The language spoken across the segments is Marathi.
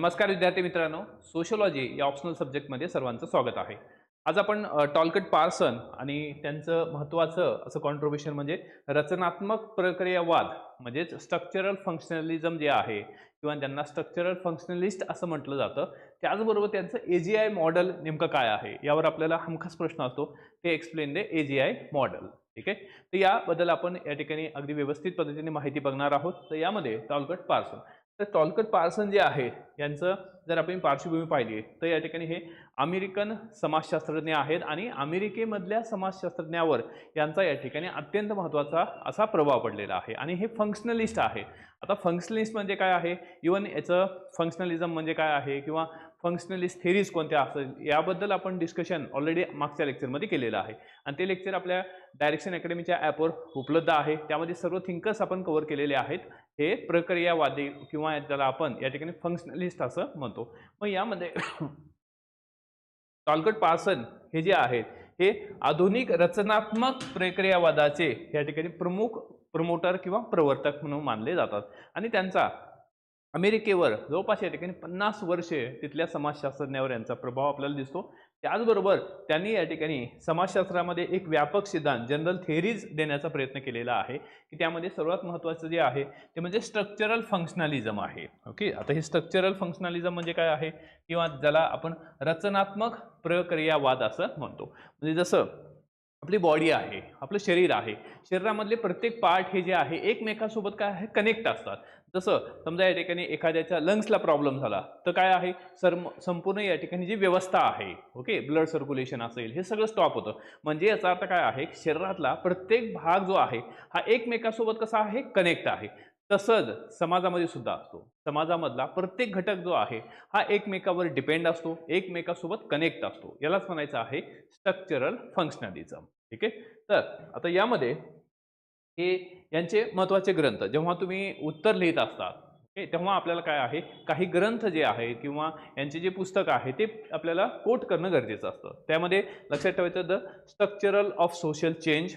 नमस्कार विद्यार्थी मित्रांनो, सोशियोलॉजी या ऑप्शनल सब्जेक्टमध्ये सर्वांचं स्वागत आहे. आज आपण टॉलकट पार्सन आणि त्यांचं महत्त्वाचं असं कॉन्ट्रिब्युशन म्हणजे रचनात्मक प्रक्रियावाद म्हणजेच स्ट्रक्चरल फंक्शनलिझम जे आहे किंवा त्यांना स्ट्रक्चरल फंक्शनलिस्ट असं म्हटलं जातं. त्याचबरोबर त्यांचं AGI मॉडेल नेमकं काय आहे यावर आपल्याला हमखास प्रश्न असतो. ते एक्सप्लेन द AGI मॉडेल. ठीक आहे, तर याबद्दल आपण या ठिकाणी अगदी व्यवस्थित पद्धतीने माहिती बघणार आहोत. तर यामध्ये टॉलकट पार्सन, तर टॉलकट पार्सन जे आहे यांचं जर आपण पार्श्वभूमी पाहिली तर या ठिकाणी हे अमेरिकन समाजशास्त्रज्ञ आहेत आणि अमेरिकेमधल्या समाजशास्त्रज्ञावर यांचा या ठिकाणी अत्यंत महत्त्वाचा असा प्रभाव पडलेला आहे आणि हे फंक्शनलिस्ट आहे. आता फंक्शनलिस्ट म्हणजे काय आहे, इवन याचं फंक्शनलिझम म्हणजे काय आहे किंवा फंक्शनलिस्ट थेरीज कोणत्या असेल याबद्दल आपण डिस्कशन ऑलरेडी मागच्या लेक्चरमध्ये केलेलं आहे आणि ते लेक्चर आपल्या डायरेक्शन अकॅडमीच्या ॲपवर उपलब्ध आहे. त्यामध्ये सर्व थिंकर्स आपण कव्हर केलेले आहेत. हे प्रक्रियावादी किंवा त्याला आपण या ठिकाणी फंक्शनलिस्ट असं म्हणतो. मग यामध्ये टॉलकट पार्सन हे जे आहेत हे आधुनिक रचनात्मक प्रक्रियावादाचे या ठिकाणी प्रमुख प्रमोटर किंवा प्रवर्तक म्हणून मानले जातात आणि त्यांचा अमेरिकेवर जवळपास या ठिकाणी 50 वर्षे तिथल्या समाजशास्त्रज्ञावर यांचा प्रभाव आपल्याला दिसतो. त्याचबरोबर त्यांनी या ठिकाणी समाजशास्त्रामध्ये एक व्यापक सिद्धांत जनरल थेरीज देण्याचा प्रयत्न केलेला आहे की त्यामध्ये सर्वात महत्त्वाचं जे आहे ते म्हणजे स्ट्रक्चरल फंक्शनलिझम आहे. ओके, आता हे स्ट्रक्चरल फंक्शनलिझम म्हणजे काय आहे किंवा ज्याला आपण रचनात्मक प्रक्रियावाद असं म्हणतो. म्हणजे जसं आपली बॉडी आहे, आपलं शरीर आहे, शरीरामधले प्रत्येक पार्ट हे जे आहे एकमेकांसोबत काय आहे कनेक्ट असतात. जसं समजा या ठिकाणी एखाद्याच्या लंग्सला प्रॉब्लेम झाला तर काय आहे संपूर्ण या ठिकाणी जी व्यवस्था आहे, ओके, ब्लड सर्क्युलेशन असेल हे सगळं स्टॉप होतं. म्हणजे याचा अर्थ काय आहे, शरीरातला प्रत्येक भाग जो आहे हा एकमेकांसोबत कसा आहे कनेक्ट आहे. तसंच समाजामध्ये सुद्धा असतो. समाजामधला प्रत्येक घटक जो आहे हा एकमेकावर डिपेंड असतो, एकमेकांसोबत कनेक्ट असतो. यालाच म्हणायचं आहे स्ट्रक्चरल फंक्शनलिझम. ठीक आहे, तर आता यामध्ये हे यांचे महत्त्वाचे ग्रंथ जेव्हा तुम्ही उत्तर लिहित असतात ओके तेव्हा आपल्याला काय आहे काही ग्रंथ जे आहे किंवा यांचे जे पुस्तक आहे ते आपल्याला कोट करणं गरजेचं असतं. त्यामध्ये लक्षात ठेवायचं the structural of social change,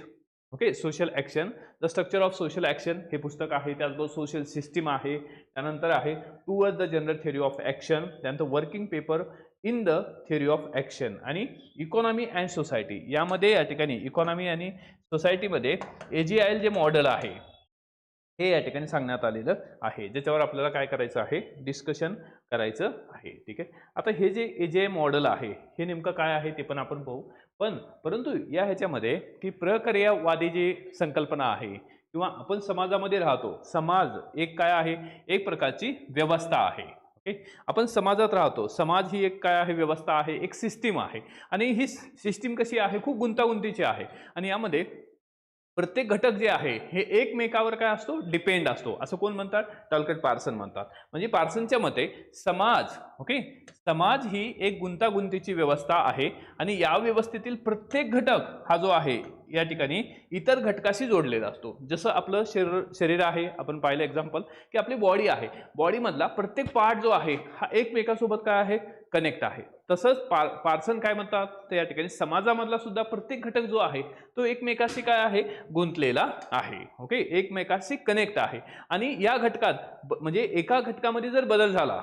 okay, social action, the structure of social action हे पुस्तक आहे. त्याचबरोबर सोशल सिस्टीम आहे. त्यानंतर आहे towards the general theory of action, त्यानंतर working paper in the theory of action आणि इकॉनॉमी अँड सोसायटी. यामध्ये या ठिकाणी इकॉनॉमी आणि सोसायटीमध्ये AGI जे मॉडेल आहे हे या ठिकाणी सांगण्यात आलेलं आहे, ज्याच्यावर आपल्याला काय करायचं आहे डिस्कशन करायचं आहे. ठीक आहे, आता हे जे AGI मॉडेल आहे हे नेमकं काय आहे ते पण आपण पाहू. परंतु या ह्याच्यामध्ये की प्रक्रियावादी जी संकल्पना आहे किंवा आपण समाजामध्ये राहतो, समाज एक काय आहे एक प्रकारची व्यवस्था आहे. ओके, आपण समाजात राहतो, समाज ही एक काय आहे व्यवस्था आहे, एक सिस्टीम आहे आणि ही सिस्टीम कशी आहे खूप गुंतागुंतीची आहे आणि यामध्ये प्रत्येक घटक जे आहे हे एकमेकावर काय असतो डिपेंड असतो असं कोण म्हणतात टॉलकट पार्सन म्हणतात. म्हणजे पार्सनच्या मते समाज, ओके, समाज ही एक गुंतागुंतीची व्यवस्था आहे आणि या व्यवस्थेतील प्रत्येक घटक हा जो आहे या ठिकाणी इतर घटकाशी जोडलेला असतो. जसं आपलं शरीर आहे, आपण पाहिलं एक्झाम्पल की आपली बॉडी आहे, बॉडीमधला प्रत्येक पार्ट जो आहे हा एकमेकांसोबत काय आहे कनेक्ट आहे. तसंच पार्सन काय म्हणतात तर या ठिकाणी समाजामधला सुद्धा प्रत्येक घटक जो आहे तो एकमेकाशी काय आहे गुंतलेला आहे. ओके, एकमेकाशी कनेक्ट आहे आणि या घटकात म्हणजे एका घटकामध्ये जर बदल झाला,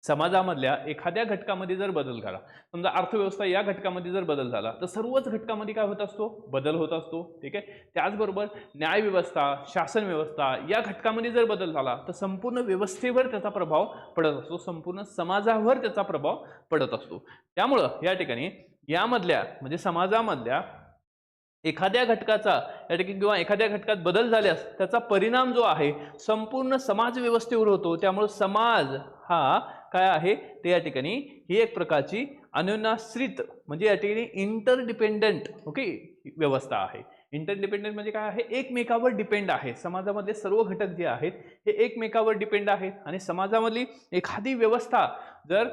समाजामधल्या एखाद्या घटकामध्ये जर बदल झाला, समजा अर्थव्यवस्था या घटकामध्ये जर बदल झाला तर सर्वच घटकामध्ये काय होत असतो बदल होत असतो. ठीक आहे, त्याचबरोबर न्यायव्यवस्था, शासन व्यवस्था या घटकामध्ये जर बदल झाला तर संपूर्ण व्यवस्थेवर त्याचा प्रभाव पडत असतो, संपूर्ण समाजावर त्याचा प्रभाव पडत असतो. त्यामुळं या ठिकाणी यामधल्या म्हणजे समाजामधल्या एखाद्या घटकाचा या ठिकाणी किंवा एखाद्या घटकात बदल झाल्यास त्याचा परिणाम जो आहे संपूर्ण समाज व्यवस्थेवर होतो. त्यामुळे समाज हा काय आहे ते या ठिकाणी ही एक प्रकारची अन्योन्याश्रित म्हणजे या ठिकाणी इंटरडिपेंडंट ओके व्यवस्था आहे. इंटरडिपेंडंट म्हणजे काय आहे एकमेकावर डिपेंड आहे. समाजामधले सर्व घटक जे आहेत हे एकमेकावर डिपेंड आहेत आणि समाजामधली एखादी व्यवस्था जर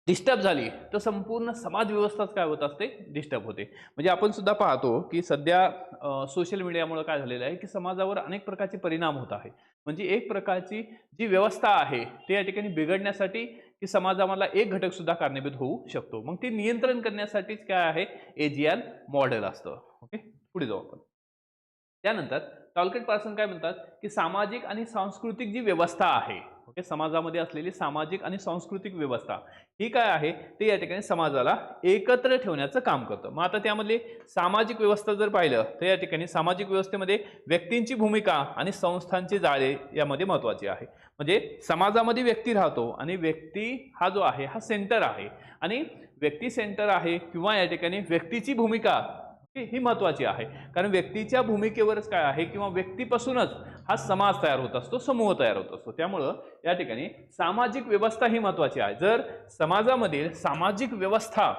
डिस्टर्ब झाली तर संपूर्ण समाज व्यवस्थाच काय होत असते डिस्टर्ब होते. म्हणजे आपण सुद्धा पाहतो की सध्या सोशल मीडियामुळे काय झालेलं आहे की समाजावर अनेक प्रकारचे परिणाम होत आहे. म्हणजे एक प्रकारची जी व्यवस्था आहे ते या ठिकाणी बिघडण्यासाठी की समाजामधला एक घटक सुद्धा कारणीभूत होऊ शकतो. मग ते नियंत्रण करण्यासाठीच काय आहे AGI मॉडेल असतं. ओके, पुढे जाऊ आपण. त्यानंतर टॉलकट पार्सन काय म्हणतात की सामाजिक आणि सांस्कृतिक जी व्यवस्था आहे ओके, समाजामध्ये असलेली सामाजिक आणि सांस्कृतिक व्यवस्था ही काय आहे, ते या ठिकाणी समाजाला एकत्र ठेवण्याचं काम करतं. मग आता त्यामधले सामाजिक व्यवस्था जर पाहिलं तर या ठिकाणी सामाजिक व्यवस्थेमध्ये व्यक्तींची भूमिका आणि संस्थांची जाळे यामध्ये महत्त्वाची आहे. म्हणजे समाजामध्ये व्यक्ती राहतो आणि व्यक्ती हा जो आहे हा सेंटर आहे आणि व्यक्ती सेंटर आहे किंवा या ठिकाणी व्यक्तीची भूमिका ही महत्त्वाची आहे. कारण व्यक्तीच्या भूमिकेवरच काय आहे किंवा व्यक्तीपासूनच हा समाज तयार होत असतो, समूह तयार होत असतो. त्यामुळं या ठिकाणी सामाजिक व्यवस्था ही महत्त्वाची आहे. जर समाजामधील सामाजिक व्यवस्था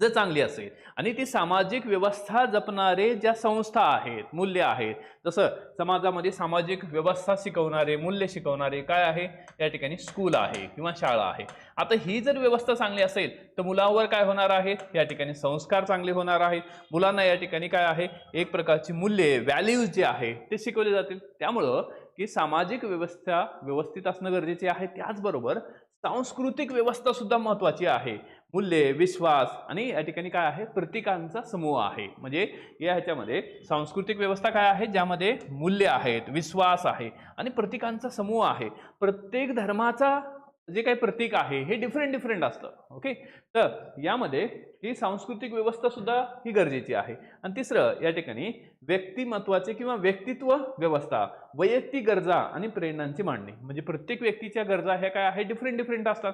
जर चांगली असेल आणि ती सामाजिक व्यवस्था जपणारे ज्या संस्था आहेत, मूल्य आहेत, जसं समाजामध्ये सामाजिक व्यवस्था शिकवणारे, मूल्य शिकवणारे काय आहे, या ठिकाणी स्कूल आहे किंवा शाळा आहे. आता ही जर व्यवस्था चांगली असेल तर मुलांवर काय होणार आहेत, या ठिकाणी संस्कार चांगले होणार आहेत. मुलांना या ठिकाणी काय आहे, एक प्रकारची मूल्ये, व्हॅल्यूज जे आहे ते शिकवले जातील. त्यामुळं की सामाजिक व्यवस्था व्यवस्थित असणं गरजेचे आहे. त्याचबरोबर सांस्कृतिक व्यवस्था सुद्धा महत्त्वाची आहे. मूल्ये, विश्वास आणि या ठिकाणी काय आहे, प्रतीकांचा समूह आहे. म्हणजे या ह्याच्यामध्ये सांस्कृतिक व्यवस्था काय आहे, ज्यामध्ये मूल्य आहेत, विश्वास आहे आणि प्रतीकांचा समूह आहे. प्रत्येक धर्माचा जे काही प्रतीक आहे हे डिफरंट असतं. ओके, तर यामध्ये ही सांस्कृतिक व्यवस्था सुद्धा ही गरजेची आहे. आणि तिसरं या ठिकाणी व्यक्तिमत्वाचे किंवा व्यक्तित्व व्यवस्था, वैयक्तिक गरजा आणि प्रेरणांची मांडणी. म्हणजे प्रत्येक व्यक्तीच्या गरजा ह्या काय आहे, डिफरंट असतात.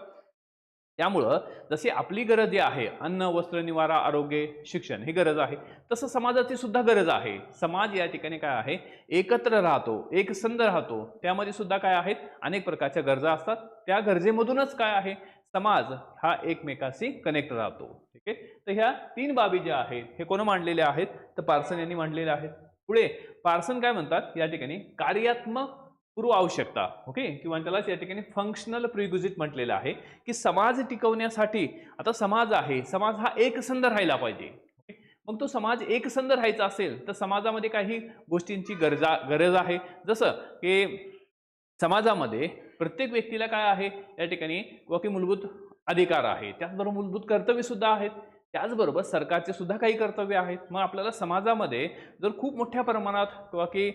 त्यामुळं जशी आपली गरज जी आहे, अन्न, वस्त्र, निवारा, आरोग्य, शिक्षण ही गरज आहे, तसं समाजाची सुद्धा गरज आहे. समाज या ठिकाणी काय आहे, एकत्र राहतो, एकसंध राहतो. त्यामध्ये सुद्धा काय आहेत, अनेक प्रकारच्या गरजा असतात. त्या गरजेमधूनच काय आहे, समाज हा एकमेकाशी कनेक्ट राहतो. ठीक आहे, तर ह्या 3 बाबी ज्या आहेत हे कोण मांडलेल्या आहेत, तर पार्सन यांनी मांडलेल्या आहेत. पुढे पार्सन काय म्हणतात, या ठिकाणी कार्यात्मक पूर्व आवश्यकता, ओके, किंवा त्यालाच या ठिकाणी फंक्शनल प्रिक्विजिट म्हटलेलं आहे की समाज टिकवण्यासाठी आता समाज आहे, समाज हा एकसंध राहिला पाहिजे. मग तो समाज एकसंध राहायचा असेल तर समाजामध्ये काही गोष्टींची गरज आहे. जसं की समाजामध्ये प्रत्येक व्यक्तीला काय आहे, या ठिकाणी की मूलभूत अधिकार आहे, त्याचबरोबर मूलभूत कर्तव्य सुद्धा आहेत. त्याचबरोबर सरकारचे सुद्धा काही कर्तव्य आहेत. मग आपल्याला समाजामध्ये जर खूप मोठ्या प्रमाणात किंवा की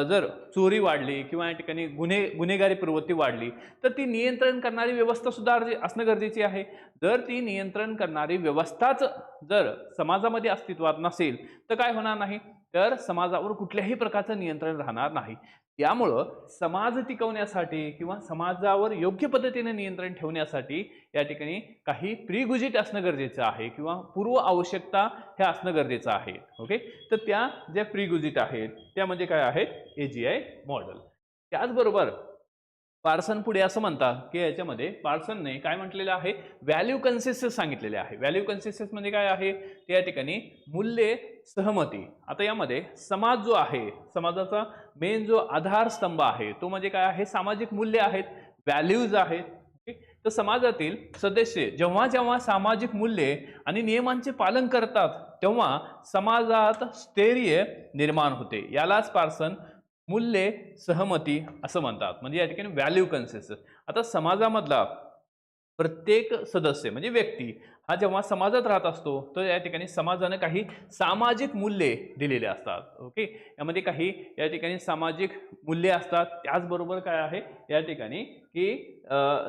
जर चोरी वाढली किंवा या ठिकाणी गुन्हेगारी प्रवृत्ती वाढली तर ती नियंत्रण करणारी व्यवस्था सुद्धा असणं गरजेची आहे. जर ती नियंत्रण करणारी व्यवस्थाच जर समाजामध्ये अस्तित्वात नसेल तर काय होणार नाही, तर समाजावर कुठल्याही प्रकारचं नियंत्रण राहणार नाही. त्यामुळं समाज टिकवण्यासाठी किंवा समाजावर योग्य पद्धतीने नियंत्रण ठेवण्यासाठी या ठिकाणी काही प्रिक्विजिट असणं गरजेचं आहे किंवा पूर्व आवश्यकता हे असणं गरजेचं आहे. ओके, तर त्या ज्या प्रिक्विजिट आहेत त्या म्हणजे काय आहेत, AGI मॉडेल. त्याचबरोबर पार्सन पुढे असं म्हणतात की याच्यामध्ये पार्सनने काय म्हटलेलं आहे, व्हॅल्यू कन्सेन्सस सांगितलेले आहे. व्हॅल्यू कन्सेन्सस म्हणजे काय आहे, ते या ठिकाणी मूल्ये, सहमती. आता यामध्ये समाज जो आहे, समाजाचा मेन जो आधारस्तंभ आहे तो म्हणजे काय आहे, सामाजिक मूल्य आहेत, व्हॅल्यूज आहेत. तर समाजातील सदस्य जेव्हा सामाजिक मूल्ये आणि नियमांचे पालन करतात तेव्हा समाजात स्थैर्य निर्माण होते. यालाच पार्सन मूल्ये, सहमती असं म्हणतात. म्हणजे या ठिकाणी व्हॅल्यू कन्सेन्सस. आता समाजामधला प्रत्येक सदस्य म्हणजे व्यक्ती हा जेव्हा समाजात राहत असतो तर या ठिकाणी समाजाने काही सामाजिक मूल्ये दिलेले असतात. ओके, यामध्ये काही या ठिकाणी सामाजिक मूल्ये असतात. त्याचबरोबर काय आहे, या ठिकाणी की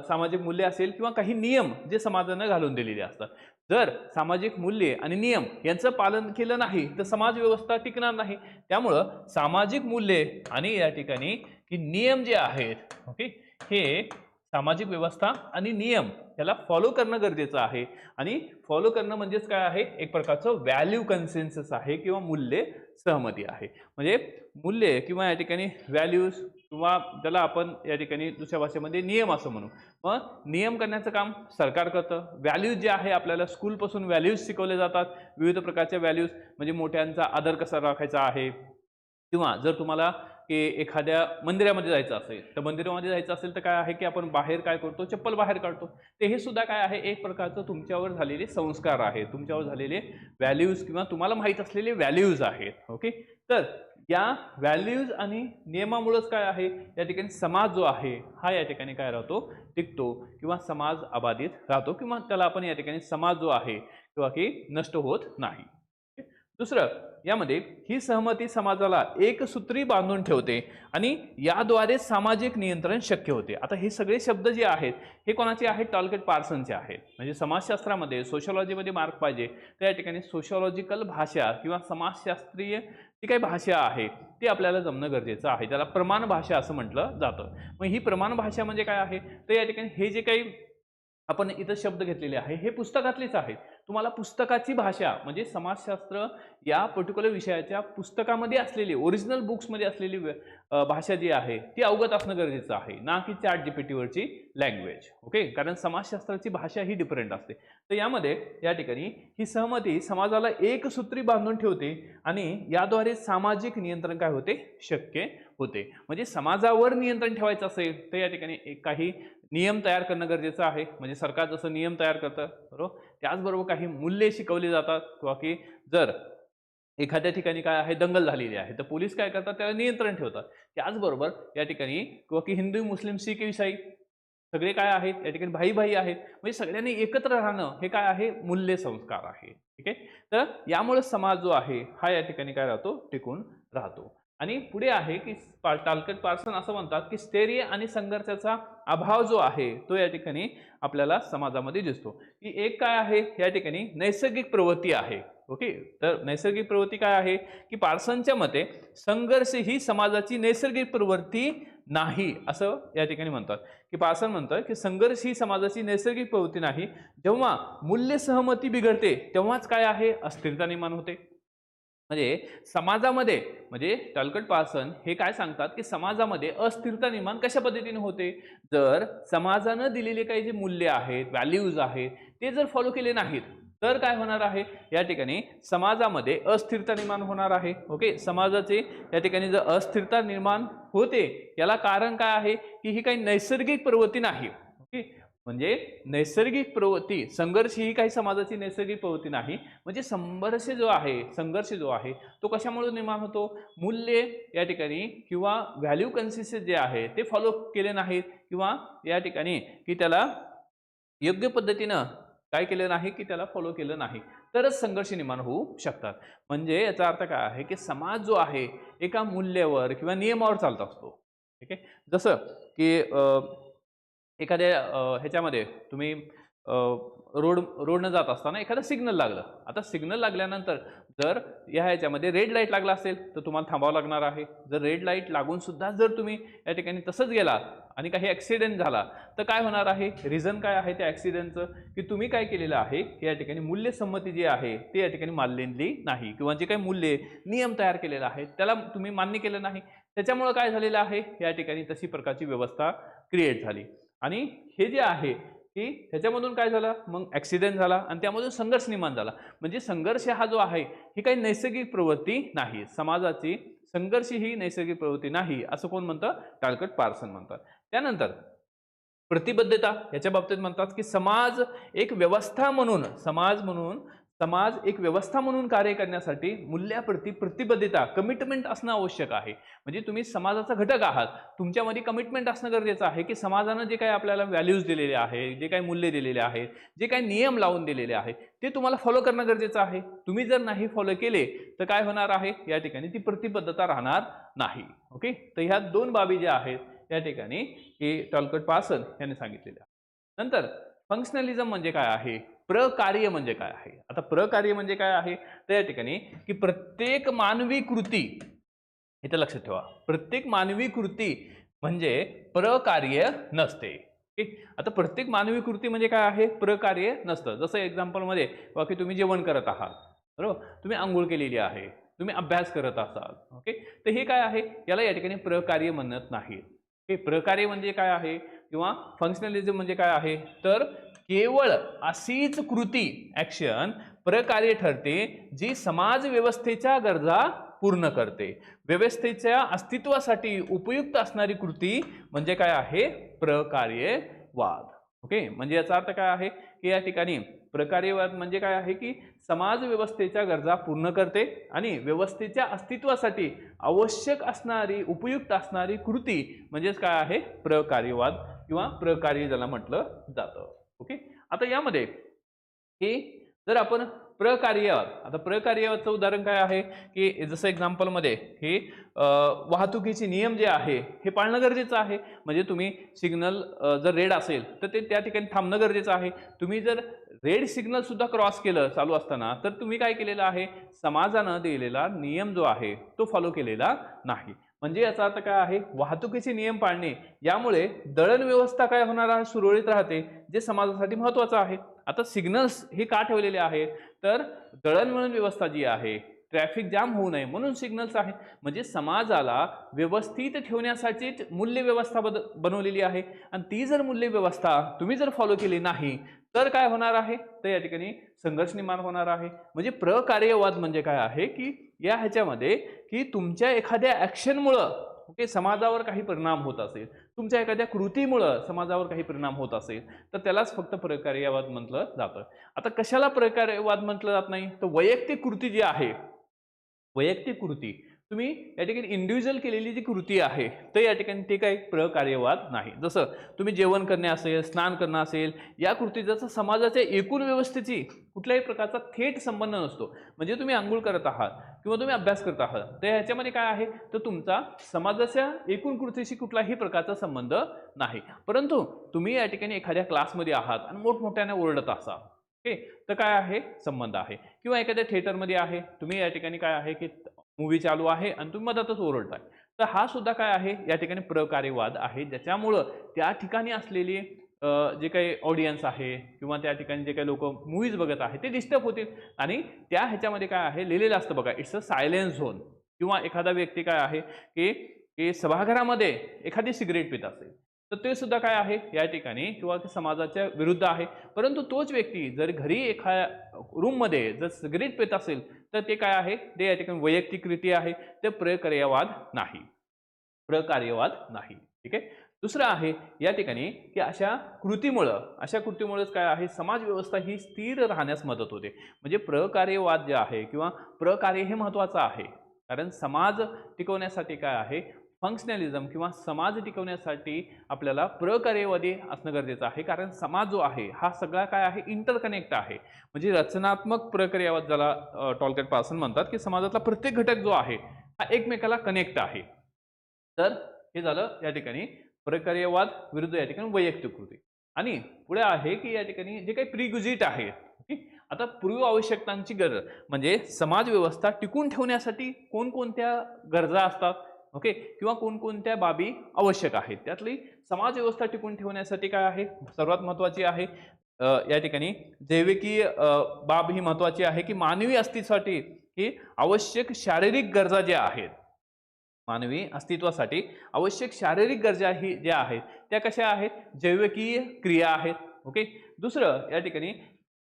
सामाजिक मूल्य असेल किंवा काही नियम जे समाजाने घालून दिलेले असतात. जर सामाजिक मूल्ये आणि नियम यांचं पालन केलं नाही तर समाज व्यवस्था टिकणार नाही. त्यामुळं सामाजिक मूल्ये आणि या ठिकाणी की नियम जे आहेत, ओके, हे सामाजिक व्यवस्था आणि नियम याला फॉलो करणं गरजेचं आहे. आणि फॉलो करणं म्हणजेच काय आहे, एक प्रकारचं व्हॅल्यू कन्सेन्सस आहे किंवा मूल्य सहमती आहे. म्हणजे मूल्ये किंवा या ठिकाणी व्हॅल्यूज किंवा त्याला आपण या ठिकाणी दुसऱ्या भाषेमध्ये नियम असं म्हणू. मग नियम करण्याचं काम सरकार करतं. व्हॅल्यूज जे आहे आपल्याला स्कूलपासून व्हॅल्यूज शिकवले जातात, विविध प्रकारच्या व्हॅल्यूज. म्हणजे मोठ्यांचा आदर कसा राखायचा आहे, किंवा जर तुम्हाला की एखाद्या मंदिरामध्ये जायचं असेल तर मंदिरामध्ये जायचं असेल तर काय आहे की आपण बाहेर काय करतो, चप्पल बाहेर काढतो. ते हे सुद्धा काय आहे, एक प्रकारचं तुमच्यावर झालेले संस्कार आहे, तुमच्यावर झालेले व्हॅल्यूज किंवा तुम्हाला माहीत असलेले व्हॅल्यूज आहेत. ओके, तर या व्हॅल्यूज आणि नियमामुळेच काय आहे, या ठिकाणी समाज जो आहे हा या ठिकाणी काय राहतो, टिकतो किंवा समाज अबाधित राहतो किंवा त्याला आपण या ठिकाणी समाज जो आहे किंवा की नष्ट होत नाही. दुसरं, यामध्ये ही सहमती समाजाला एकसूत्री बांधून ठेवते आणि याद्वारे सामाजिक नियंत्रण शक्य होते. आता हे सगळे शब्द जे आहेत हे कोणाचे आहेत? टॉलकेट पार्सनचे आहेत. म्हणजे समाजशास्त्रामध्ये सोशिओलॉजीमध्ये मार्क पाहिजे तर या ठिकाणी सोशिओलॉजिकल भाषा किंवा समाजशास्त्रीय जी काही भाषा आहे ती आपल्याला जमणं गरजेचं आहे. त्याला प्रमाण भाषा असं म्हटलं जातं. मग ही प्रमाण भाषा म्हणजे काय आहे? तर या ठिकाणी हे जे काही आपण इथं शब्द घेतलेले आहे हे पुस्तकातलेच आहेत. तुम्हाला पुस्तकाची भाषा म्हणजे समाजशास्त्र या पर्टिक्युलर विषयाच्या पुस्तकामध्ये असलेली ओरिजिनल बुक्समध्ये असलेली भाषा जी आहे ती अवगत असणं गरजेचं आहे, ना की ChatGPT वरची लँग्वेज. ओके, कारण समाजशास्त्राची भाषा ही डिफरंट असते. तर यामध्ये या ठिकाणी ही सहमती समाजाला एकसूत्री बांधून ठेवते आणि याद्वारे सामाजिक नियंत्रण काय होते? शक्य होते. म्हणजे समाजावर नियंत्रण ठेवायचं असेल तर या ठिकाणी काही नियम तयार करणं गरजेचं आहे. म्हणजे सरकार जसं नियम तयार करतं बरोबर, त्याचबरोबर काही मूल्ये शिकवली जातात किंवा की जर एखाद्या ठिकाणी काय आहे दंगल झालेली आहे तर पोलीस काय करतात? त्याला नियंत्रण ठेवतात. त्याचबरोबर या ठिकाणी किंवा की हिंदू, मुस्लिम, शीख, ईसाई सगळे काय आहेत या ठिकाणी भाई भाई आहेत. म्हणजे सगळ्यांनी एकत्र राहणं हे काय आहे? मूल्य संस्कार आहे. ठीक आहे, तर यामुळे समाज जो आहे हा या ठिकाणी काय राहतो? टिकून राहतो. आणि पुढे आहे की टॉलकेट पार्सन असं म्हणतात की स्थैर्य आणि संघर्षाचा अभाव जो आहे तो या ठिकाणी आपल्याला समाजामध्ये दिसतो. की एक काय आहे या ठिकाणी नैसर्गिक प्रवृत्ती आहे. ओके, तर नैसर्गिक प्रवृत्ती काय आहे की पार्सनच्या मते संघर्ष ही समाजाची नैसर्गिक प्रवृत्ती नाही असं या ठिकाणी म्हणतात. की पार्सन म्हणतात की संघर्ष ही समाजाची नैसर्गिक प्रवृत्ती नाही. जेव्हा मूल्य सहमती बिघडते तेव्हाच काय आहे? अस्थिरता निर्माण होते. म्हणजे समाजामध्ये म्हणजे टॉलकेट पार्सन हे काय सांगतात की समाजामध्ये अस्थिरता निर्माण कशा पद्धतीने होते? जर समाजानं दिलेले काही जे मूल्य आहेत, व्हॅल्यूज आहेत ते जर फॉलो केले नाहीत तर काय होणार आहे? या ठिकाणी समाजामध्ये अस्थिरता निर्माण होणार आहे. ओके, समाजाचे या ठिकाणी जर अस्थिरता निर्माण होते याला कारण काय आहे? की ही काही नैसर्गिक प्रवृत्ती नाही. ओके, म्हणजे नैसर्गिक प्रवृत्ती, संघर्ष ही काही समाजाची नैसर्गिक प्रवृत्ती नाही. म्हणजे संघर्ष जो आहे तो कशामुळे निर्माण होतो? मूल्य या ठिकाणी किंवा व्हॅल्यू कन्सिस्टन्सी जे आहे ते फॉलो केले नाहीत किंवा या ठिकाणी की त्याला योग्य पद्धतीनं काय केलं नाही की त्याला फॉलो केलं नाही तरच संघर्ष निर्माण होऊ शकतात. म्हणजे याचा अर्थ काय आहे की समाज जो आहे एका मूल्यावर किंवा नियमावर चालत असतो. ठीक आहे, जसं की एखाद्या ह्याच्यामध्ये तुम्ही रोडनं जात असताना एखादा सिग्नल लागलं. आता सिग्नल लागल्यानंतर जर ह्याच्यामध्ये रेड लाईट लागला असेल तर तुम्हाला थांबावं लागणार आहे. जर रेड लाईट लागून सुद्धा जर तुम्ही या ठिकाणी तसंच गेला आणि काही ॲक्सिडेंट झाला तर काय होणार आहे? रिझन काय आहे त्या ॲक्सिडेंटचं? की तुम्ही काय केलेलं आहे की या ठिकाणी मूल्यसंमती जी आहे ते या ठिकाणी मानलेली नाही किंवा जे काही मूल्य नियम तयार केलेला आहे त्याला तुम्ही मान्य केलं नाही. त्याच्यामुळं काय झालेलं आहे? या ठिकाणी तशी प्रकारची व्यवस्था क्रिएट झाली आणि हे जे आहे की ह्याच्यामधून काय झालं? मग ॲक्सिडेंट झाला आणि त्यामधून संघर्ष निर्माण झाला. म्हणजे संघर्ष हा जो आहे ही काही नैसर्गिक प्रवृत्ती नाही. समाजाची संघर्ष ही नैसर्गिक प्रवृत्ती नाही असं कोण म्हणतं? टॉलकेट पार्सन म्हणतात. त्यानंतर प्रतिबद्धता याच्या बाबतीत म्हणतात की समाज एक व्यवस्था म्हणून कार्य करण्यासाठी मूल्याप्रती प्रतिबद्धता, कमिटमेंट असणं आवश्यक आहे. म्हणजे तुम्ही समाजाचा घटक आहात, तुमच्यामध्ये कमिटमेंट असणं गरजेचं आहे की समाजानं जे काही आपल्याला व्हॅल्यूज दिलेले आहे, जे काही मूल्य दिलेले आहेत, जे काही नियम लावून दिलेले आहेत ते तुम्हाला फॉलो करणं गरजेचं आहे. तुम्ही जर नाही फॉलो केले तर काय होणार आहे? या ठिकाणी ती प्रतिबद्धता राहणार नाही. ओके, तर ह्या दोन बाबी ज्या आहेत या ठिकाणी की टॉलकेट पार्सन यांनी सांगितलेल्या. नंतर फंक्शनलिझम म्हणजे काय आहे? प्रकार्य म्हणजे काय आहे? आता प्रकार्य म्हणजे काय आहे? तर या ठिकाणी की प्रत्येक मानवी कृती, इथं लक्षात ठेवा, प्रत्येक मानवी कृती म्हणजे प्रकार्य नसते. आता प्रत्येक मानवी कृती म्हणजे काय आहे? प्रकार्य नसतं. जसं एक्झाम्पलमध्ये की तुम्ही जेवण करत आहात बरोबर, तुम्ही आंघोळ केलेली आहे, तुम्ही अभ्यास करत असाल. ओके, तर हे काय आहे? याला या ठिकाणी प्रकार्य म्हणत नाही. हे प्रकार्य म्हणजे काय आहे किंवा फंक्शनलिझम म्हणजे काय आहे? तर केवळ अशीच कृती, ॲक्शन प्रकार्य ठरते जी समाज व्यवस्थेच्या गरजा पूर्ण करते. व्यवस्थेच्या अस्तित्वासाठी उपयुक्त असणारी कृती म्हणजे काय आहे? प्रकार्यवाद. ओके, म्हणजे याचा अर्थ काय आहे की या ठिकाणी प्रकार्यवाद म्हणजे काय आहे की समाज व्यवस्थेच्या गरजा पूर्ण करते आणि व्यवस्थेच्या अस्तित्वासाठी आवश्यक असणारी, उपयुक्त असणारी कृती म्हणजेच काय आहे? प्रकार्यवाद किंवा प्रकार्य ज्याला म्हटलं जातं. ओके, आता यामध्ये की जर आपण प्रकार्यवाद. आता प्रकार्यवादचं उदाहरण काय आहे की जसं एक्झाम्पलमध्ये हे वाहतुकीचे नियम जे आहे हे पाळणं गरजेचं आहे. म्हणजे तुम्ही सिग्नल जर रेड असेल तर ते त्या ठिकाणी थांबणं गरजेचं आहे. तुम्ही जर रेड सिग्नल सुद्धा क्रॉस केलं चालू असताना तर तुम्ही काय केलेलं आहे, समाजानं दिलेला नियम जो आहे तो फॉलो केलेला नाही. म्हणजे याचा अर्थ काय आहे, वाहतुकीचे नियम पाळणे यामुळे दळण व्यवस्था काय होणार आहे, सुरळीत राहते, जे समाजासाठी महत्त्वाचं आहे. आता सिग्नल्स हे का ठेवलेले आहेत तर दळणवळण व्यवस्था जी आहे, ट्रॅफिक जाम होऊ नये म्हणून सिग्नल्स आहेत. म्हणजे समाजाला व्यवस्थित ठेवण्यासाठीच मूल्य व्यवस्था बनवलेली आहे. आणि ती जर मूल्य व्यवस्था तुम्ही जर फॉलो केली नाही तर काय होणार आहे, तर या ठिकाणी संघर्ष निर्माण होणार आहे. म्हणजे प्रकार्यवाद म्हणजे काय आहे की या ह्याच्यामध्ये की तुमच्या एखाद्या ॲक्शनमुळं ओके समाजावर काही परिणाम होत असेल, तुमच्या एखाद्या कृतीमुळं समाजावर काही परिणाम होत असेल तर त्यालाच फक्त प्रकार्यवाद म्हटलं जातं. आता कशाला प्रकार्यवाद म्हटलं जात नाही, तर वैयक्तिक कृती जी आहे, वैयक्तिक कृती तुम्ही या ठिकाणी इंडिव्हिज्युअल केलेली जी कृती आहे तर या ठिकाणी ते काही प्रकार्यवाद नाही. जसं तुम्ही जेवण करणे असेल, स्नान करणं असेल, या कृती जसं समाजाच्या एकूण व्यवस्थेची कुठल्याही प्रकारचा थेट संबंध नसतो. म्हणजे तुम्ही आंघोळ करत आहात किंवा तुम्ही अभ्यास करत आहात तर ह्याच्यामध्ये काय आहे, तर तुमचा समाजाच्या एकूण कृतीशी कुठलाही प्रकारचा संबंध नाही. परंतु तुम्ही या ठिकाणी एखाद्या क्लासमध्ये आहात आणि मोठमोठ्याने ओरडत असाल ओके, तर काय आहे, संबंध आहे. किंवा एखाद्या थिएटरमध्ये आहे, तुम्ही या ठिकाणी काय आहे की मूवी चालू आहे आणि तुम्ही मधातच ओरडताय, तर हा सुद्धा काय आहे या ठिकाणी प्रकार्यवाद आहे. ज्याच्यामुळं त्या ठिकाणी असलेली जे काही ऑडियन्स आहे किंवा त्या ठिकाणी जे काही लोक मूवीज बघत आहेत ते डिस्टर्ब होतील. आणि त्या ह्याच्यामध्ये काय आहे लिहिलेलं असतं बघा, इट्स अ सायलेन्स झोन. किंवा एखादा व्यक्ती काय आहे की सभागृहामध्ये एखादी सिगरेट पित असेल तर ते सुद्धा काय आहे या ठिकाणी किंवा समाजाच्या विरुद्ध आहे. परंतु तोच व्यक्ती जर घरी एखाद्या रूममध्ये जर सिगरेट पित असेल तर ते काय आहे, ते या ठिकाणी वैयक्तिक कृती आहे, ते प्रकार्यवाद नाही, प्रकार्यवाद नाही. ठीक आहे. दुसरं आहे या ठिकाणी की अशा कृतीमुळेच काय आहे, समाज व्यवस्था ही स्थिर राहण्यास मदत होते. म्हणजे प्रकार्यवाद जे आहे किंवा प्रकार्य हे महत्त्वाचं आहे. कारण समाज टिकवण्यासाठी काय आहे, फंक्शनलिझम किंवा समाज टिकवण्यासाठी आपल्याला प्रकार्यवादी असणं गरजेचं आहे. कारण समाज जो आहे हा सगळा काय आहे, इंटरकनेक्ट आहे. म्हणजे रचनात्मक प्रक्रियावाद ज्याला टॉलकेट पार्सन म्हणतात की समाजातला प्रत्येक घटक जो आहे हा एकमेकाला कनेक्ट आहे. तर हे झालं या ठिकाणी प्रकार्यवाद विरुद्ध या ठिकाणी वैयक्तिक कृती. आणि पुढे आहे की या ठिकाणी जे काही प्रिक्विजिट आहे, आता पूर्व आवश्यकतांची गरज म्हणजे समाज व्यवस्था टिकून ठेवण्यासाठी कोणकोणत्या गरजा असतात ओके, किंवा कोणकोणत्या बाबी आवश्यक आहेत. त्यातली समाज व्यवस्था टिकून ठेवण्यासाठी काय आहे, सर्वात महत्त्वाची आहे या ठिकाणी जैविकी बाब ही महत्त्वाची आहे की मानवी अस्तित्वासाठी की आवश्यक शारीरिक गरजा ज्या आहेत, मानवी अस्तित्वासाठी आवश्यक शारीरिक गरजा ही ज्या आहेत त्या कशा आहेत, जैविकीय क्रिया आहेत ओके. दुसरं या ठिकाणी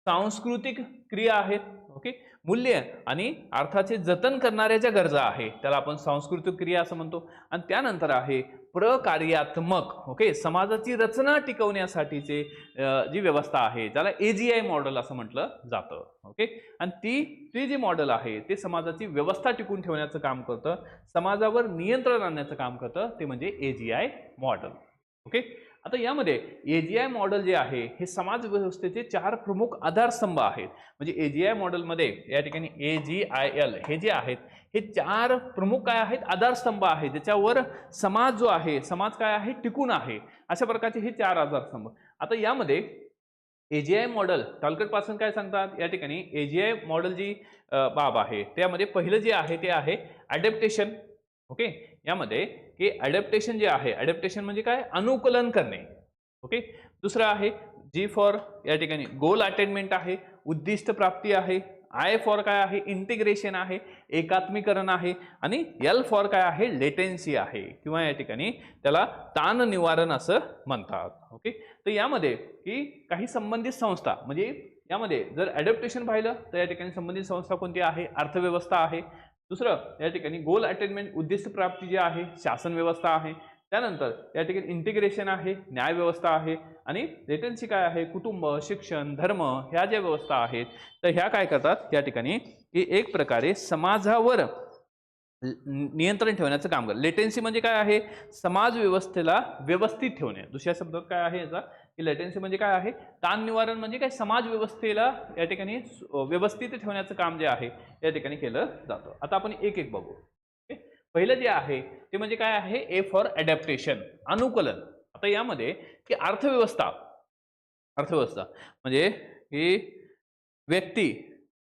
सांस्कृतिक क्रिया आहेत ओके. मूल्य आणि अर्थाचे जतन करणाऱ्या ज्या गरजा आहेत त्याला आपण सांस्कृतिक क्रिया असं म्हणतो. आणि त्यानंतर आहे प्रकार्यात्मक ओके, समाजाची रचना टिकवण्यासाठीचे जी व्यवस्था आहे ज्याला AGI मॉडेल असं म्हटलं जातं ओके. आणि ती जी मॉडेल आहे ते समाजाची व्यवस्था टिकून ठेवण्याचं काम करतं, समाजावर नियंत्रण आणण्याचं काम करतं, ते म्हणजे AGI मॉडेल ओके. आता यामध्ये AGI मॉडेल जे आहे हे समाज व्यवस्थेचे 4 प्रमुख आधारस्तंभ आहेत. म्हणजे AGI मॉडेलमध्ये या ठिकाणी AGIL हे जे आहेत हे 4 प्रमुख काय आहेत, आधारस्तंभ आहेत, ज्याच्यावर समाज जो आहे, समाज काय आहे, टिकून आहे. अशा प्रकारचे हे 4 आधारस्तंभ. आता यामध्ये AGI मॉडेल टॉलकेट पासून काय सांगतात, या ठिकाणी AGI मॉडेल जी बाब आहे त्यामध्ये पहिलं जे आहे ते आहे ॲडॅप्टेशन ओके. यामध्ये की ॲडॅप्टेशन जे आहे, ॲडॅप्टेशन म्हणजे काय, अनुकूलन करणे ओके. दुसरं आहे G फॉर या ठिकाणी गोल अटेनमेंट आहे, उद्दिष्ट प्राप्ती आहे. I फॉर काय आहे, इंटिग्रेशन आहे, एकात्मीकरण आहे. आणि L फॉर काय आहे, लेटेन्सी आहे किंवा या ठिकाणी त्याला ताण निवारण असं म्हणतात ओके. तर यामध्ये की काही संबंधित संस्था, म्हणजे यामध्ये जर ॲडॅप्टेशन पाहिलं तर या ठिकाणी संबंधित संस्था कोणती आहे, अर्थव्यवस्था आहे. दुसरं या ठिकाणी गोल अटेनमेंट उद्दिष्ट प्राप्ती जी आहे शासन व्यवस्था आहे. त्यानंतर या ठिकाणी इंटिग्रेशन आहे, न्याय व्यवस्था आहे. आणि लेटेन्सी काय आहे, कुटुंब, शिक्षण, धर्म ह्या ज्या व्यवस्था आहेत तर ह्या काय करतात या ठिकाणी की एक प्रकारे समाजावर नियंत्रण ठेवण्याचं काम करतात. लेटेन्सी म्हणजे काय आहे, समाज व्यवस्थेला व्यवस्थित ठेवणे, दुसऱ्या शब्दात काय आहे याचा की लेटेन्सी म्हणजे काय आहे, ताण निवारण म्हणजे काय, समाज व्यवस्थेला या ठिकाणी व्यवस्थित ठेवण्याचं काम जे आहे या ठिकाणी केलं जातं. आता आपण एक एक बघू. पहिलं जे आहे ते म्हणजे काय आहे, ए फॉर अडॅप्टेशन, अनुकूलन. आता यामध्ये की अर्थव्यवस्था अर्थव्यवस्था म्हणजे ही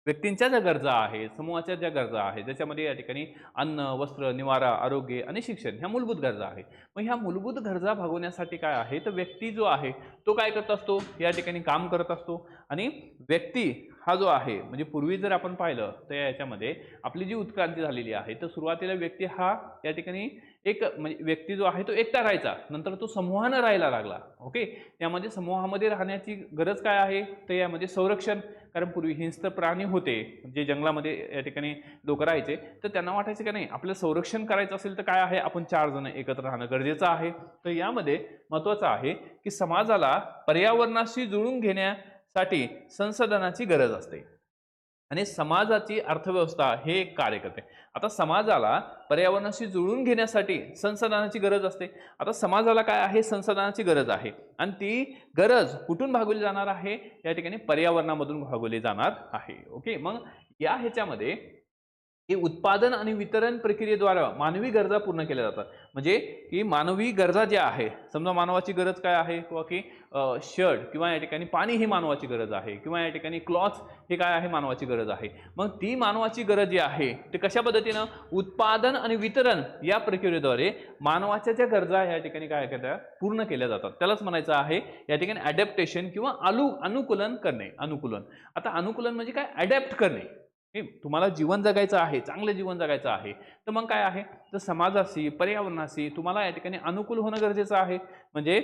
व्यक्तींच्या ज्या गरजा आहेत, समूहाच्या ज्या गरजा आहेत, ज्याच्यामध्ये या ठिकाणी अन्न, वस्त्र, निवारा, आरोग्य आणि शिक्षण ह्या मूलभूत गरजा आहेत. मग ह्या मूलभूत गरजा भागवण्यासाठी काय आहे, तर व्यक्ती जो आहे तो काय करत असतो, या ठिकाणी काम करत असतो. आणि व्यक्ती हा जो आहे, म्हणजे पूर्वी जर आपण पाहिलं तर याच्यामध्ये आपली जी उत्क्रांती झालेली आहे, तर सुरुवातीला व्यक्ती हा या ठिकाणी एक म्हणजे व्यक्ती जो आहे तो एकटा राहायचा, नंतर तो समूहानं राहायला लागला. ओके, त्यामध्ये समूहामध्ये राहण्याची गरज काय आहे, तर यामध्ये संरक्षण. कारण पूर्वी हिंस्र प्राणी होते जे जंगलामध्ये या ठिकाणी लोक राहायचे, तर त्यांना वाटायचं की नाही, आपलं संरक्षण करायचं असेल तर काय आहे, आपण 4 जण एकत्र राहणं गरजेचं आहे. तर यामध्ये महत्त्वाचं आहे की समाजाला पर्यावरणाशी जुळून घेण्यासाठी संसाधनाची गरज असते आणि समाजाची अर्थव्यवस्था हे एक कार्य करते. आता समाजाला पर्यावरणाशी जुळून घेण्यासाठी संसाधनाची गरज असते. आता समाजाला काय आहे, संसाधनाची गरज आहे आणि ती गरज कुठून भागवली जाणार आहे, या ठिकाणी पर्यावरणामधून भागवली जाणार आहे. ओके, मग या ह्याच्यामध्ये हे उत्पादन आणि वितरण प्रक्रियेद्वारे मानवी गरजा पूर्ण केल्या जातात. म्हणजे की मानवी गरजा ज्या आहे, समजा मानवाची गरज काय आहे, किंवा की शर्ट किंवा या ठिकाणी पाणी ही मानवाची गरज आहे, किंवा या ठिकाणी क्लॉथ हे काय आहे, मानवाची गरज आहे. मग ती मानवाची गरज जी आहे ते कशा पद्धतीनं उत्पादन आणि वितरण या प्रक्रियेद्वारे मानवाच्या ज्या गरजा या ठिकाणी काय करतात, पूर्ण केल्या जातात. त्यालाच म्हणायचं आहे या ठिकाणी अडॅप्टेशन किंवा अनुकूलन करणे. अनुकूलन, आता अनुकूलन म्हणजे काय, अडॅप्ट करणे. तुम्हाला जीवन जगायचं आहे, चांगलं जीवन जगायचं आहे, तर मग काय आहे, तर समाजाशी, पर्यावरणाशी तुम्हाला या ठिकाणी अनुकूल होणं गरजेचं आहे. म्हणजे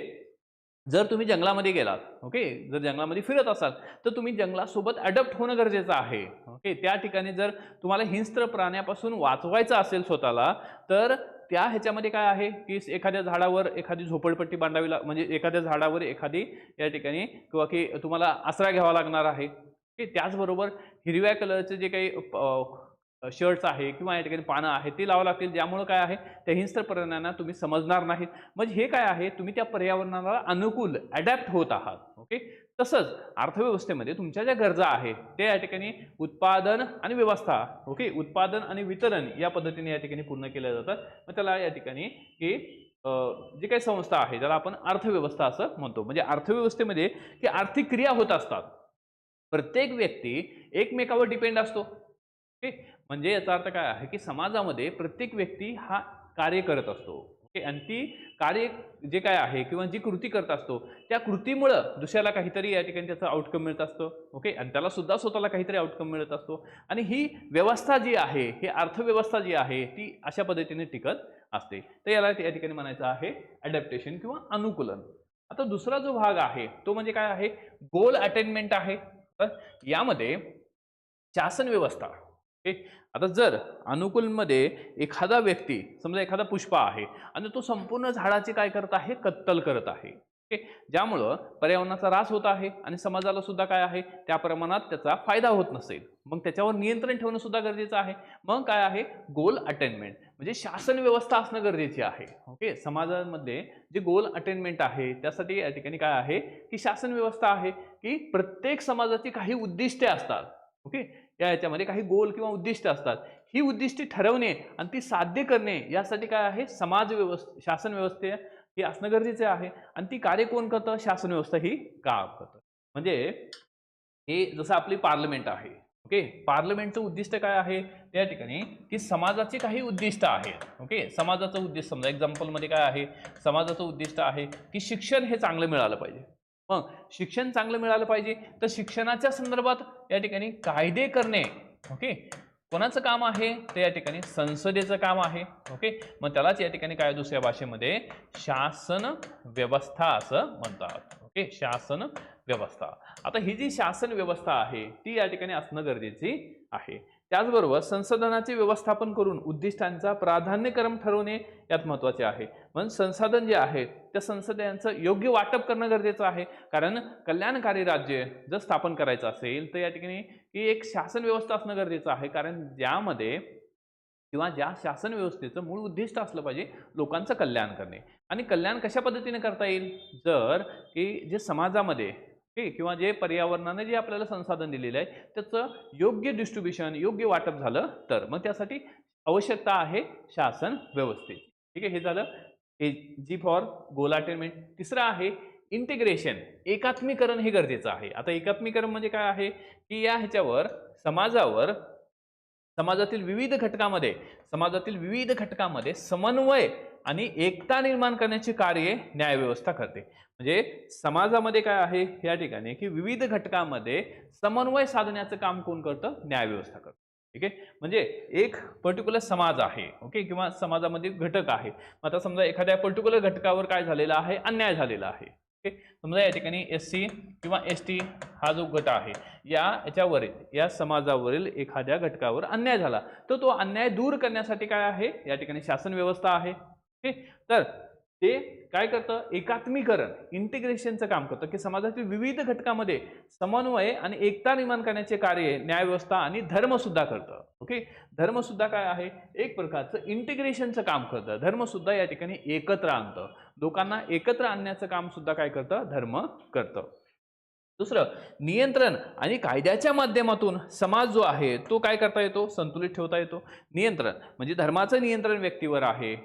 जर तुम्ही जंगलामध्ये गेलात, ओके, जर जंगलामध्ये फिरत असाल तर तुम्ही जंगलासोबत अडॅप्ट होणं गरजेचं आहे. ओके, त्या ठिकाणी जर तुम्हाला हिंस्र प्राण्यापासून वाचवायचं असेल स्वतःला, तर त्या ह्याच्यामध्ये काय आहे की एखाद्या झाडावर एखादी झोपडपट्टी बांधावी म्हणजे एखाद्या झाडावर एखादी या ठिकाणी किंवा की तुम्हाला आसरा घ्यावा लागणार आहे. त्याचबरोबर हिरव्या कलरचे जे काही शर्ट्स आहे किंवा या ठिकाणी पानं आहेत ती लावावं लागतील, ज्यामुळे काय आहे, त्या हिंस्र प्राण्यांना तुम्ही समजणार नाहीत. म्हणजे हे काय आहे, तुम्ही त्या पर्यावरणाला अनुकूल अडॅप्ट होत आहात. ओके, तसंच अर्थव्यवस्थेमध्ये तुमच्या ज्या गरजा आहेत ते या ठिकाणी उत्पादन आणि व्यवस्था, ओके, उत्पादन आणि वितरण या पद्धतीने या ठिकाणी पूर्ण केल्या जातात. मग त्याला या ठिकाणी की जी काही संस्था आहे त्याला आपण अर्थव्यवस्था असं म्हणतो. म्हणजे अर्थव्यवस्थेमध्ये की आर्थिक क्रिया होत असतात, प्रत्येक व्यक्ती एकमेकावर डिपेंड असतो. ओके, म्हणजे याचा अर्थ काय आहे की समाजामध्ये प्रत्येक व्यक्ती हा कार्य करत असतो. ओके, आणि ती कार्य जे काय आहे किंवा जी कृती करत असतो त्या कृतीमुळं दुसऱ्याला काहीतरी या ठिकाणी त्याचं आउटकम मिळत असतं. ओके, आणि त्याला सुद्धा स्वतःला काहीतरी आउटकम मिळत असतो. आणि ही व्यवस्था जी आहे, ही अर्थव्यवस्था जी आहे ती अशा पद्धतीने टिकत असते. तर याला या ठिकाणी म्हणायचं आहे अडॅप्टेशन किंवा अनुकूलन. आता दुसरा जो भाग आहे तो म्हणजे काय आहे, गोल अटेनमेंट आहे. तर यामध्ये शासन व्यवस्था. आता जर अनुकूलमध्ये एखादा व्यक्ती, समजा एखादा पुष्प आहे आणि तो संपूर्ण झाडाची काय करत आहे, कत्तल करत आहे, ज्यामुळं पर्यावरणाचा ऱ्हास होत आहे आणि समाजाला सुद्धा काय आहे त्या प्रमाणात त्याचा फायदा होत नसेल, मग त्याच्यावर नियंत्रण ठेवणं सुद्धा गरजेचं आहे. मग काय आहे, गोल अटेनमेंट म्हणजे शासन व्यवस्था असणं गरजेची आहे. ओके, समाजामध्ये जे गोल अटेनमेंट आहे त्यासाठी या ठिकाणी काय आहे की शासन व्यवस्था आहे की प्रत्येक समाजाची काही उद्दिष्टे असतात. ओके, या याच्यामध्ये काही गोल किंवा उद्दिष्ट असतात. ही उद्दिष्टे ठरवणे आणि ती साध्य करणे यासाठी काय आहे, शासन व्यवस्थे हे असणं गरजेचं आहे. आणि ती कार्य कोण करतं, शासन व्यवस्था ही काम करतं. म्हणजे हे जसं आपली पार्लमेंट आहे. ओके, पार्लमेंटचं उद्दिष्ट काय आहे त्या ठिकाणी की समाजाची काही उद्दिष्ट आहेत. ओके, समाजाचं उद्दिष्ट समजा एक्झाम्पल मध्ये काय आहे, समाजाचं उद्दिष्ट आहे की शिक्षण हे चांगलं मिळालं पाहिजे. मग शिक्षण चांगलं मिळालं पाहिजे तर शिक्षणाच्या संदर्भात या ठिकाणी कायदे करणे, ओके, कोणाचं काम आहे तर या ठिकाणी संसदेचं काम आहे. ओके, मग त्यालाच या ठिकाणी काय दुसऱ्या भाषेमध्ये शासन व्यवस्था असं म्हणतात. ओके, शासन व्यवस्था. आता ही जी शासन व्यवस्था आहे ती या ठिकाणी असणं गरजेची आहे. त्याचबरोबर संसाधनाचे व्यवस्थापन करून उद्दिष्टांचा प्राधान्यक्रम ठरवणे यात महत्त्वाचे आहे. म्हणून संसाधन जे आहे त्या संसाधनांचं योग्य वाटप करणं गरजेचं आहे. कारण कल्याणकारी राज्य जर स्थापन करायचं असेल तर या ठिकाणी ही एक शासन व्यवस्था असणं गरजेचं आहे. कारण ज्यामध्ये किंवा ज्या शासन व्यवस्थेचं मूळ उद्दिष्ट असलं पाहिजे लोकांचं कल्याण करणे. आणि कल्याण कशा पद्धतीने करता येईल, जर की जे समाजामध्ये किंवा जे पर्यावरणाने जे आपल्याला संसाधन दिलेलं आहे त्याचं योग्य डिस्ट्रीब्युशन, योग्य वाटप झालं तर. मग त्यासाठी आवश्यकता आहे शासन व्यवस्थेची. ठीक आहे, हे झालं जी फॉर गोल अटेनमेंट. तिसरं आहे इंटिग्रेशन, एकात्मीकरण हे गरजेचं आहे. आता एकात्मीकरण म्हणजे काय आहे की या ह्याच्यावर समाजातील विविध घटकामध्ये समन्वय आणि एकता निर्माण करण्याची कार्ये न्यायव्यवस्था करते. म्हणजे समाजामध्ये काय आहे या ठिकाणी की विविध घटकामध्ये समन्वय साधण्याचं काम कोण करतं, न्यायव्यवस्था करतं. ठीक आहे, म्हणजे एक पर्टिक्युलर समाज आहे, ओके, किंवा समाजामध्ये घटक आहे. आता समजा एखाद्या पर्टिक्युलर घटकावर काय झालेला आहे, अन्याय झालेला आहे. समजा या ठिकाणी SC किंवा ST हा जो गट आहे या समाजावरील एखाद्या घटकावर अन्याय झाला तर तो अन्याय दूर करण्यासाठी काय आहे या ठिकाणी शासन व्यवस्था आहे. तर ते काय करतं, एकात्मीकरण, इंटिग्रेशनचं काम करतं की समाजातील विविध घटकामध्ये समन्वय आणि एकता निर्माण करण्याचे कार्य न्यायव्यवस्था आणि धर्म सुद्धा करतं. ओके, धर्म सुद्धा काय आहे, एक प्रकारचं इंटिग्रेशनचं काम करतं. धर्म सुद्धा या ठिकाणी एकत्र आणतं, लोकांना एकत्र आणण्याचं काम सुद्धा काय करतं, धर्म करतं. दुसरं, नियंत्रण आणि कायद्याच्या माध्यमातून समाज जो आहे तो काय करता येतो, संतुलित ठेवता येतो. नियंत्रण म्हणजे धर्माचं नियंत्रण व्यक्तीवर आहे,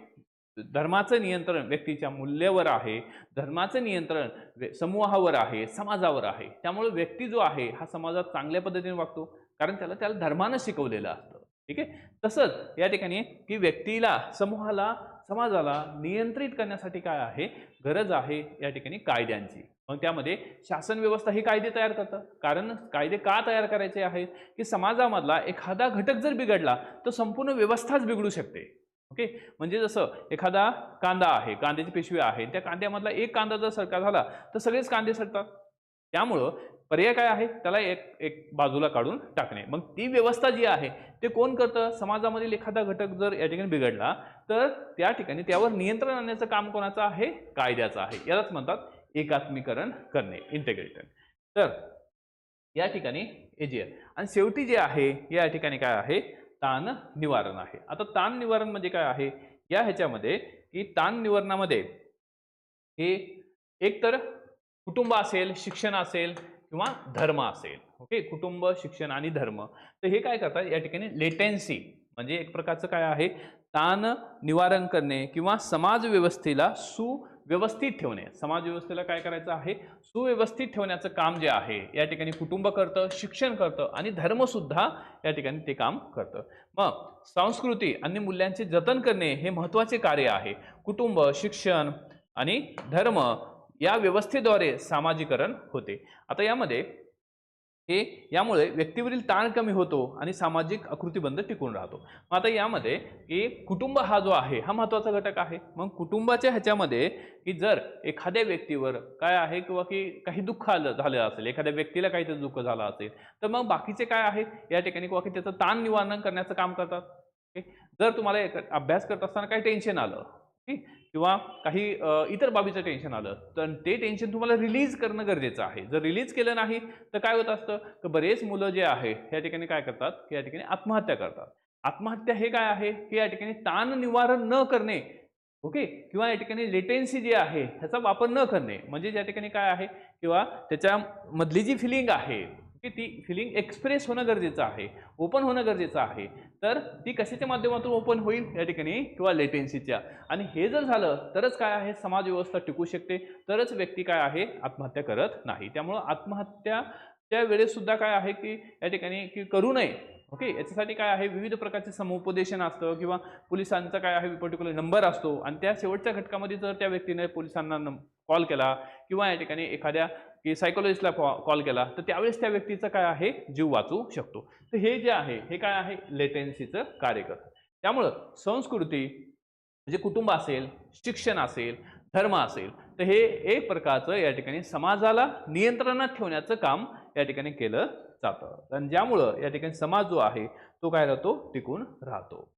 धर्माचं नियंत्रण व्यक्तीच्या मूल्यावर आहे, धर्माचं नियंत्रण समूहावर आहे, समाजावर आहे. त्यामुळे व्यक्ती जो आहे हा समाजात चांगल्या पद्धतीने वागतो कारण त्याला धर्मानं शिकवलेलं असतं. ठीक आहे, तसंच या ठिकाणी की व्यक्तीला, समूहाला, समाजाला नियंत्रित करण्यासाठी काय आहे, गरज आहे या ठिकाणी कायद्यांची. मग त्यामध्ये शासन व्यवस्था ही कायदे तयार करतं. कारण कायदे का तयार करायचे आहेत की समाजामधला एखादा घटक जर बिघडला तर संपूर्ण व्यवस्थाच बिघडू शकते. ओके, म्हणजे जसं एखादा कांदा आहे, कांद्याची पिशवी आहे, त्या कांद्यामधला एक कांदा जर सरका झाला तर सगळेच कांदे सरतात. त्यामुळं पर्याय काय आहे, त्याला एक बाजूला काढून टाकणे. मग ती व्यवस्था जी आहे ते कोण करतं, समाजामधील एखादा घटक जर या ठिकाणी बिघडला तर त्या ठिकाणी त्यावर नियंत्रण आणण्याचं काम कोणाचं आहे, कायद्याचं आहे. यालाच म्हणतात एकात्मीकरण करणे, इंटिग्रेशन. तर या ठिकाणी एजीआर. आणि शेवटी जे आहे या ठिकाणी काय आहे, ताण निवारण आहे. आता ताण निवारण म्हणजे काय आहे, या ह्याच्यामध्ये की ताण निवारणामध्ये हे एक तर कुटुंब असेल, शिक्षण असेल किंवा धर्म असेल. ओके, कुटुंब, शिक्षण आणि धर्म. तर हे काय करतात या ठिकाणी लेटेन्सी म्हणजे एक प्रकारचं काय आहे, ताण निवारण करणे किंवा समाज व्यवस्थेला सुव्यवस्थित ठेवणे. समाज व्यवस्थेला काय करायचं आहे, सुव्यवस्थित ठेवण्याचं काम जे आहे या ठिकाणी कुटुंब करतं, शिक्षण करतं आणि धर्म सुद्धा या ठिकाणी ते काम करतं. मग संस्कृती आणि मूल्यांचे जतन करणे हे महत्त्वाचे कार्य आहे. कुटुंब, शिक्षण आणि धर्म या व्यवस्थेद्वारे सामाजिकरण होते. आता यामुळे व्यक्तीवरील ताण कमी होतो आणि सामाजिक आकृतीबंध टिकून राहतो. मग आता यामध्ये की कुटुंब हा जो आहे हा महत्त्वाचा घटक आहे. मग कुटुंबाच्या ह्याच्यामध्ये की जर एखाद्या व्यक्तीवर काय आहे किंवा की काही दुःख झालं असेल, एखाद्या व्यक्तीला काहीतरी दुःख झालं असेल तर मग बाकीचे काय आहे या ठिकाणी किंवा की त्याचं ताण निवारण करण्याचं काम करतात. जर तुम्हाला अभ्यास करत असताना काही टेन्शन आलं किंवा काही इतर बाबीचं टेन्शन आलं तर ते टेन्शन तुम्हाला रिलीज करणं गरजेचं आहे. जर रिलीज केलं नाही तर काय होत असतं, तर बरेच मुलं जे आहे या ठिकाणी काय करतात की या ठिकाणी आत्महत्या करतात. आत्महत्या हे काय आहे की या ठिकाणी ताण निवारण न करणे, ओके, किंवा या ठिकाणी लेटेन्सी जी आहे ह्याचा वापर न करणे. म्हणजे या ठिकाणी काय आहे किंवा त्याच्या मधली जी फिलिंग आहे की ती फिलिंग एक्सप्रेस होणं गरजेचं आहे, ओपन होणं गरजेचं आहे. तर ती कशाच्या माध्यमातून ओपन होईल या ठिकाणी, किंवा लेटेन्सीच्या. आणि हे जर झालं तरच काय आहे, समाज व्यवस्था टिकू शकते, तरच व्यक्ती काय आहे आत्महत्या करत नाही. त्यामुळं आत्महत्याच्या वेळेस सुद्धा काय आहे की या ठिकाणी की करू नये. ओके, याच्यासाठी काय आहे, विविध प्रकारचे समुपदेशन असतं किंवा पोलिसांचा काय आहे पर्टिक्युलर नंबर असतो आणि त्या शेवटच्या घटकामध्ये जर त्या व्यक्तीने पोलिसांना कॉल केला किंवा या ठिकाणी एखाद्या की सायकोलॉजिस्टला कॉल केला तर त्यावेळेस त्या व्यक्तीचा काय आहे जीव वाचू शकतो. तर हे जे आहे हे काय आहे लेटेन्सीचं कार्य करतं. त्यामुळं संस्कृती म्हणजे कुटुंब असेल, शिक्षण असेल, धर्म असेल, तर हे एक प्रकारचं या ठिकाणी समाजाला नियंत्रणात ठेवण्याचं काम या ठिकाणी केलं जातं आणि ज्यामुळं या ठिकाणी समाज जो आहे तो काय राहतो, टिकून राहतो.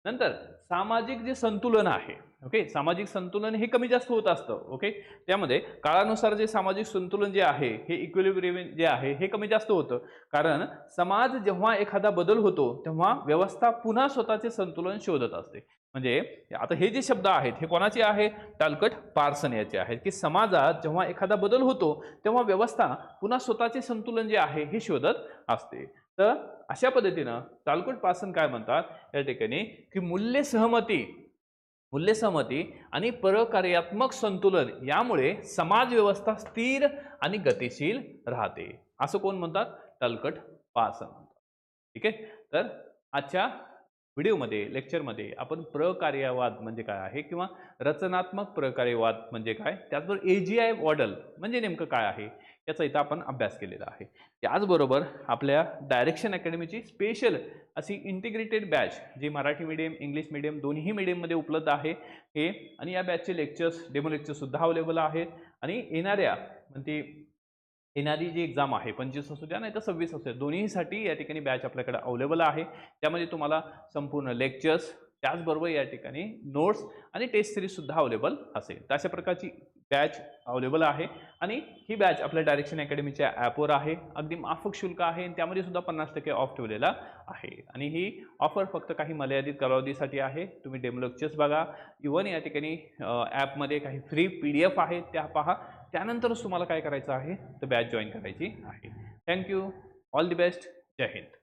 नंतर सामाजिक जे संतुलन आहे ओके, सामाजिक संतुलन हे कमी जास्त होत असतं. ओके, त्यामध्ये काळानुसार जे सामाजिक संतुलन जे आहे हे इक्विलिब्रियम जे आहे हे कमी जास्त होतं, कारण समाज जेव्हा एखादा बदल होतो तेव्हा व्यवस्था पुन्हा स्वतःचे संतुलन शोधत असते. म्हणजे आता हे जे शब्द आहेत हे कोणाचे आहे? टालकट पार्सन याचे आहेत, की समाजात जेव्हा एखादा बदल होतो तेव्हा व्यवस्था पुन्हा स्वतःचे संतुलन जे आहे हे शोधत असते. तर अशा पद्धतीनं टालकट पार्सन काय म्हणतात या ठिकाणी, की मूल्य सहमती आणि परकार्यात्मक संतुलन यामुळे समाज व्यवस्था स्थिर आणि गतिशील राहते, असं कोण म्हणतात? टालकट पार्सन म्हणतात. ठीक आहे, तर आजच्या व्हिडिओमध्ये लेक्चरमध्ये आपण प्रकार्यवाद म्हणजे काय आहे किंवा रचनात्मक प्रकार्यवाद म्हणजे काय, त्याचबरोबर AGI मॉडेल म्हणजे नेमकं काय आहे याचा इथं आपण अभ्यास केलेला आहे. त्याचबरोबर आपल्या डायरेक्शन अकॅडमीची स्पेशल अशी इंटिग्रेटेड बॅच जी मराठी मीडियम इंग्लिश मीडियम दोन्ही मीडियममध्ये उपलब्ध आहे हे, आणि या बॅचचे लेक्चर्स डेमो लेक्चर सुद्धा अवेलेबल आहेत. आणि येणारी जी एक्झाम आहे 25 असू द्या नाही तर 26 असू द्या, दोन्हीसाठी या ठिकाणी बॅच आपल्याकडे अवेलेबल आहे. त्यामध्ये तुम्हाला संपूर्ण लेक्चर्स त्याचबरोबर या ठिकाणी नोट्स आणि टेस्ट सिरीज सुद्धा अवेलेबल असेल. तर अशा प्रकारची बॅच अवेलेबल आहे आणि ही बॅच आपल्या डायरेक्शन अकॅडमीच्या ॲपवर आहे. अगदी माफक शुल्क आहे आणि त्यामध्ये सुद्धा 50% ऑफ ठेवलेला आहे. आणि ही ऑफर फक्त काही मर्यादित कालावधीसाठी आहे. तुम्ही डेमो लेक्चर्स बघा, इव्हन या ठिकाणी ॲपमध्ये काही फ्री PDF आहेत त्या पहा, त्यानंतरच तुम्हाला काय करायचं आहे तर बॅच जॉईन करायची आहे. थँक्यू, ऑल दी बेस्ट, जय हिंद.